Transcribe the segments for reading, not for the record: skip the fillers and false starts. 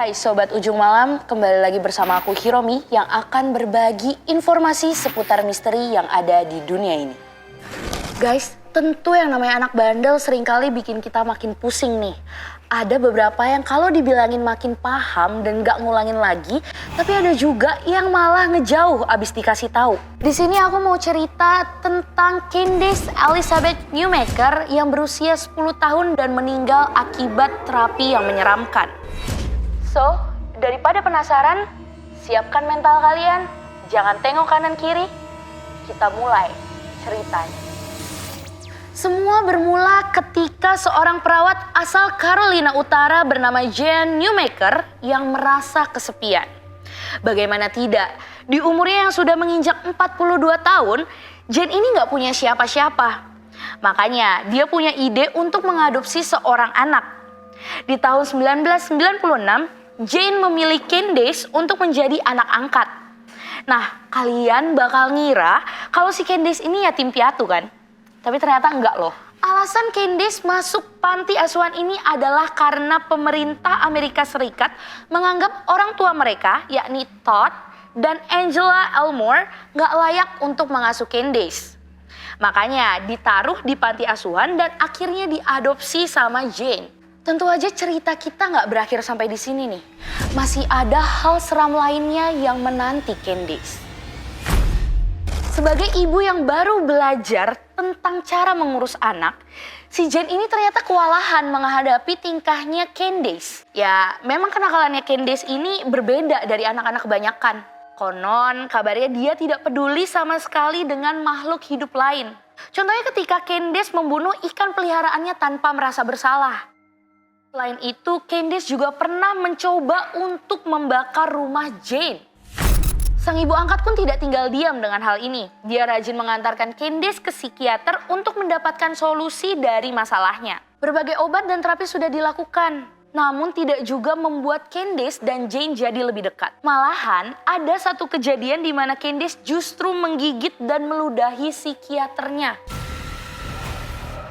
Hai Sobat Ujung Malam, kembali lagi bersama aku Hiromi yang akan berbagi informasi seputar misteri yang ada di dunia ini. Guys, tentu yang namanya anak bandel seringkali bikin kita makin pusing nih. Ada beberapa yang kalau dibilangin makin paham dan gak ngulangin lagi, tapi ada juga yang malah ngejauh abis dikasih tahu. Di sini aku mau cerita tentang Candace Elizabeth Newmaker yang berusia 10 tahun dan meninggal akibat terapi yang menyeramkan. So, daripada penasaran, siapkan mental kalian, jangan tengok kanan kiri, kita mulai ceritanya. Semua bermula ketika seorang perawat asal Carolina Utara bernama Jane Newmaker yang merasa kesepian. Bagaimana tidak, di umurnya yang sudah menginjak 42 tahun, Jane ini gak punya siapa-siapa. Makanya dia punya ide untuk mengadopsi seorang anak. Di tahun 1996, Jane memilih Candace untuk menjadi anak angkat. Nah, kalian bakal ngira kalau si Candace ini yatim piatu kan? Tapi ternyata enggak loh. Alasan Candace masuk panti asuhan ini adalah karena pemerintah Amerika Serikat menganggap orang tua mereka, yakni Todd dan Angela Elmore, nggak layak untuk mengasuh Candace. Makanya ditaruh di panti asuhan dan akhirnya diadopsi sama Jane. Tentu aja cerita kita nggak berakhir sampai di sini nih. Masih ada hal seram lainnya yang menanti Candace. Sebagai ibu yang baru belajar tentang cara mengurus anak, si Jane ini ternyata kewalahan menghadapi tingkahnya Candace. Ya, memang kenakalannya Candace ini berbeda dari anak-anak kebanyakan. Konon, kabarnya dia tidak peduli sama sekali dengan makhluk hidup lain. Contohnya ketika Candace membunuh ikan peliharaannya tanpa merasa bersalah. Selain itu, Candace juga pernah mencoba untuk membakar rumah Jane. Sang ibu angkat pun tidak tinggal diam dengan hal ini. Dia rajin mengantarkan Candace ke psikiater untuk mendapatkan solusi dari masalahnya. Berbagai obat dan terapi sudah dilakukan, namun tidak juga membuat Candace dan Jane jadi lebih dekat. Malahan, ada satu kejadian di mana Candace justru menggigit dan meludahi psikiaternya.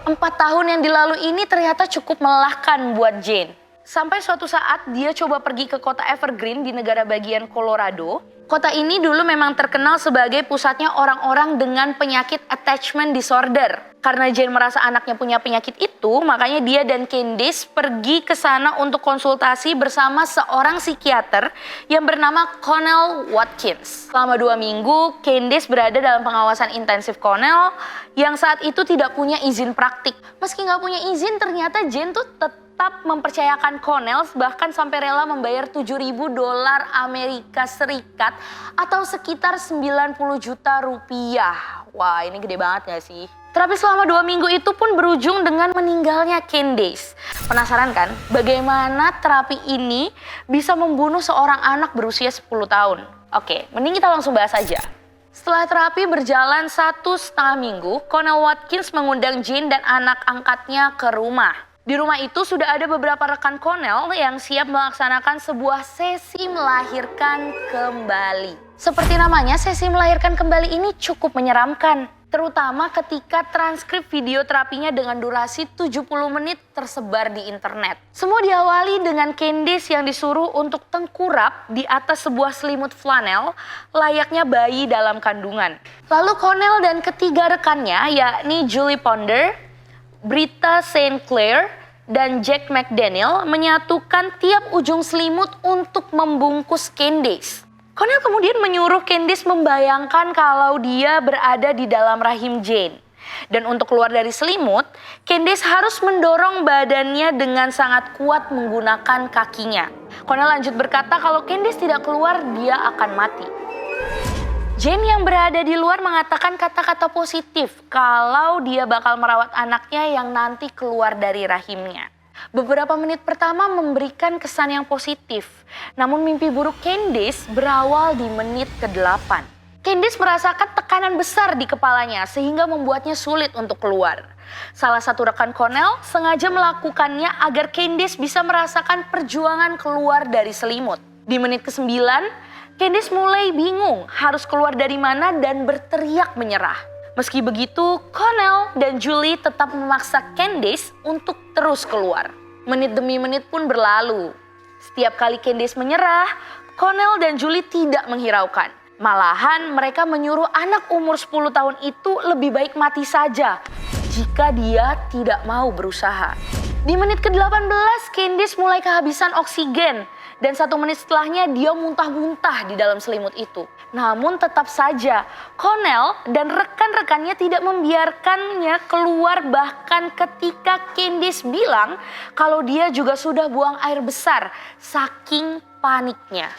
4 tahun yang dilalui ini ternyata cukup melelahkan buat Jane. Sampai suatu saat dia coba pergi ke kota Evergreen di negara bagian Colorado. Kota ini dulu memang terkenal sebagai pusatnya orang-orang dengan penyakit attachment disorder. Karena Jane merasa anaknya punya penyakit itu, makanya dia dan Candace pergi ke sana untuk konsultasi bersama seorang psikiater yang bernama Connell Watkins. Selama 2 minggu, Candace berada dalam pengawasan intensif Connell yang saat itu tidak punya izin praktik. Meski nggak punya izin, ternyata Jane tuh tetap mempercayakan Connell, bahkan sampai rela membayar $7.000 Amerika Serikat atau sekitar 90 juta rupiah. Wah, ini gede banget gak sih? Terapi selama 2 minggu itu pun berujung dengan meninggalnya Candace. Penasaran kan bagaimana terapi ini bisa membunuh seorang anak berusia 10 tahun? Oke, mending kita langsung bahas aja. Setelah terapi berjalan 1,5 minggu, Connell Watkins mengundang Jane dan anak angkatnya ke rumah. Di rumah itu sudah ada beberapa rekan Connell yang siap melaksanakan sebuah sesi melahirkan kembali. Seperti namanya, sesi melahirkan kembali ini cukup menyeramkan. Terutama ketika transkrip video terapinya dengan durasi 70 menit tersebar di internet. Semua diawali dengan Candace yang disuruh untuk tengkurap di atas sebuah selimut flanel layaknya bayi dalam kandungan. Lalu Connell dan ketiga rekannya yakni Julie Ponder, Britta St. Clair, dan Jack McDaniel menyatukan tiap ujung selimut untuk membungkus Candace. Connell kemudian menyuruh Candace membayangkan kalau dia berada di dalam rahim Jane. Dan untuk keluar dari selimut, Candace harus mendorong badannya dengan sangat kuat menggunakan kakinya. Connell lanjut berkata kalau Candace tidak keluar, dia akan mati. Jane yang berada di luar mengatakan kata-kata positif kalau dia bakal merawat anaknya yang nanti keluar dari rahimnya. Beberapa menit pertama memberikan kesan yang positif, namun mimpi buruk Candace berawal di menit ke-8. Candace merasakan tekanan besar di kepalanya sehingga membuatnya sulit untuk keluar. Salah satu rekan Connell sengaja melakukannya agar Candace bisa merasakan perjuangan keluar dari selimut. Di menit ke-9, Candace mulai bingung harus keluar dari mana dan berteriak menyerah. Meski begitu, Connell dan Julie tetap memaksa Candace untuk terus keluar. Menit demi menit pun berlalu. Setiap kali Candace menyerah, Connell dan Julie tidak menghiraukan. Malahan mereka menyuruh anak umur 10 tahun itu lebih baik mati saja jika dia tidak mau berusaha. Di menit ke-18, Candace mulai kehabisan oksigen. Dan 1 menit setelahnya dia muntah-muntah di dalam selimut itu. Namun tetap saja Connell dan rekan-rekannya tidak membiarkannya keluar bahkan ketika Candace bilang kalau dia juga sudah buang air besar saking paniknya.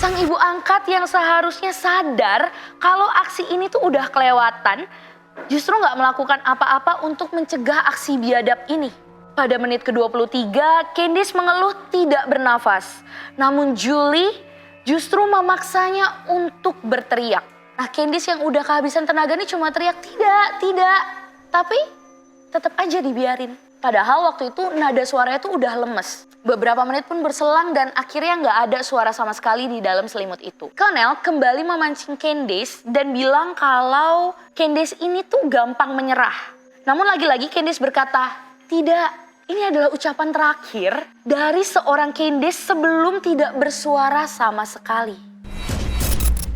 Sang ibu angkat yang seharusnya sadar kalau aksi ini tuh udah kelewatan justru gak melakukan apa-apa untuk mencegah aksi biadab ini. Pada menit ke-23, Candace mengeluh tidak bernafas. Namun Julie justru memaksanya untuk berteriak. Nah, Candace yang udah kehabisan tenaga ini cuma teriak, tidak. Tapi tetap aja dibiarin. Padahal waktu itu nada suaranya tuh udah lemes. Beberapa menit pun berselang dan akhirnya nggak ada suara sama sekali di dalam selimut itu. Connell kembali memancing Candace dan bilang kalau Candace ini tuh gampang menyerah. Namun lagi-lagi Candace berkata, tidak. Ini adalah ucapan terakhir dari seorang Candace sebelum tidak bersuara sama sekali.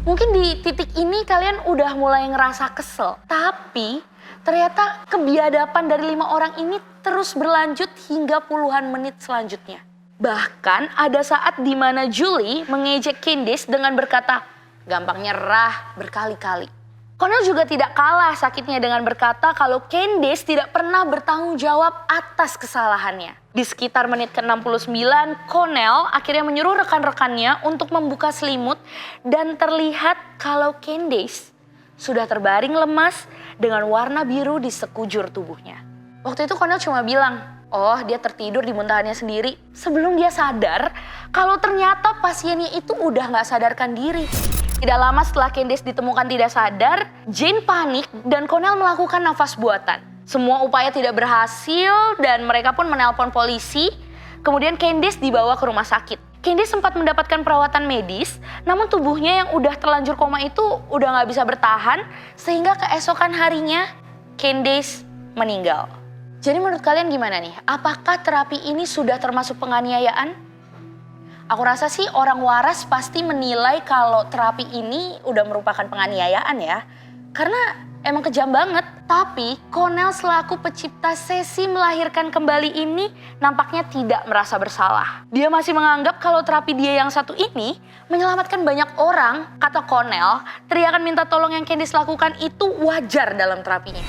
Mungkin di titik ini kalian udah mulai ngerasa kesel. Tapi ternyata kebiadaban dari 5 orang ini terus berlanjut hingga puluhan menit selanjutnya. Bahkan ada saat di mana Julie mengejek Candace dengan berkata, gampang nyerah berkali-kali. Connell juga tidak kalah sakitnya dengan berkata kalau Candace tidak pernah bertanggung jawab atas kesalahannya. Di sekitar menit ke-69, Connell akhirnya menyuruh rekan-rekannya untuk membuka selimut dan terlihat kalau Candace sudah terbaring lemas dengan warna biru di sekujur tubuhnya. Waktu itu Connell cuma bilang, oh dia tertidur di muntahannya sendiri. Sebelum dia sadar kalau ternyata pasiennya itu udah gak sadarkan diri. Tidak lama setelah Candace ditemukan tidak sadar, Jane panik dan Connell melakukan nafas buatan. Semua upaya tidak berhasil dan mereka pun menelpon polisi. Kemudian Candace dibawa ke rumah sakit. Candace sempat mendapatkan perawatan medis, namun tubuhnya yang udah terlanjur koma itu udah gak bisa bertahan, sehingga keesokan harinya Candace meninggal. Jadi menurut kalian gimana nih? Apakah terapi ini sudah termasuk penganiayaan? Aku rasa sih orang waras pasti menilai kalau terapi ini udah merupakan penganiayaan ya. Karena emang kejam banget. Tapi Connell selaku pencipta sesi melahirkan kembali ini nampaknya tidak merasa bersalah. Dia masih menganggap kalau terapi dia yang satu ini menyelamatkan banyak orang. Kata Connell, teriakan minta tolong yang Candace lakukan itu wajar dalam terapinya.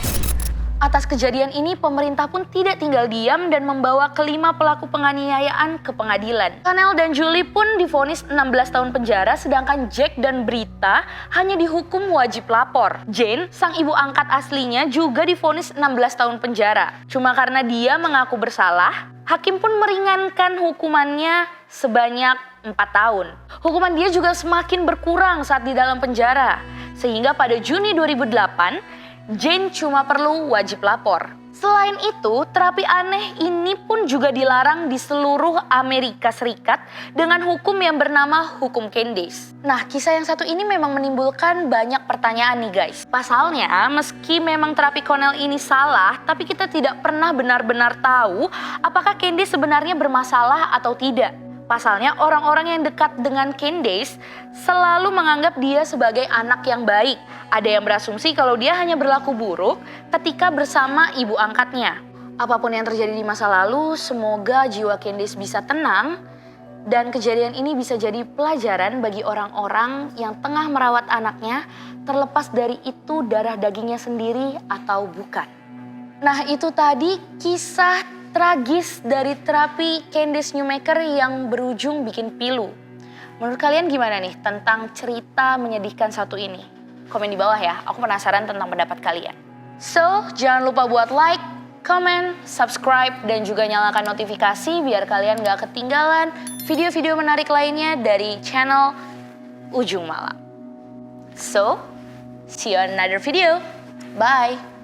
Atas kejadian ini, pemerintah pun tidak tinggal diam dan membawa kelima pelaku penganiayaan ke pengadilan. Connell dan Julie pun divonis 16 tahun penjara, sedangkan Jack dan Britta hanya dihukum wajib lapor. Jane, sang ibu angkat aslinya, juga divonis 16 tahun penjara. Cuma karena dia mengaku bersalah, hakim pun meringankan hukumannya sebanyak 4 tahun. Hukuman dia juga semakin berkurang saat di dalam penjara. Sehingga pada Juni 2008, Jane cuma perlu wajib lapor. Selain itu, terapi aneh ini pun juga dilarang di seluruh Amerika Serikat dengan hukum yang bernama hukum Candace. Nah, kisah yang satu ini memang menimbulkan banyak pertanyaan nih guys. Pasalnya, meski memang terapi Connell ini salah, tapi kita tidak pernah benar-benar tahu apakah Candace sebenarnya bermasalah atau tidak. Pasalnya, orang-orang yang dekat dengan Candace selalu menganggap dia sebagai anak yang baik. Ada yang berasumsi kalau dia hanya berlaku buruk ketika bersama ibu angkatnya. Apapun yang terjadi di masa lalu, semoga jiwa Candace bisa tenang dan kejadian ini bisa jadi pelajaran bagi orang-orang yang tengah merawat anaknya, terlepas dari itu darah dagingnya sendiri atau bukan. Nah, itu tadi kisah tragis dari terapi Candace Newmaker yang berujung bikin pilu. Menurut kalian gimana nih tentang cerita menyedihkan satu ini? Komen di bawah ya, aku penasaran tentang pendapat kalian. So, jangan lupa buat like, comment, subscribe, dan juga nyalakan notifikasi biar kalian gak ketinggalan video-video menarik lainnya dari channel Ujung Malam. So, see you on another video. Bye!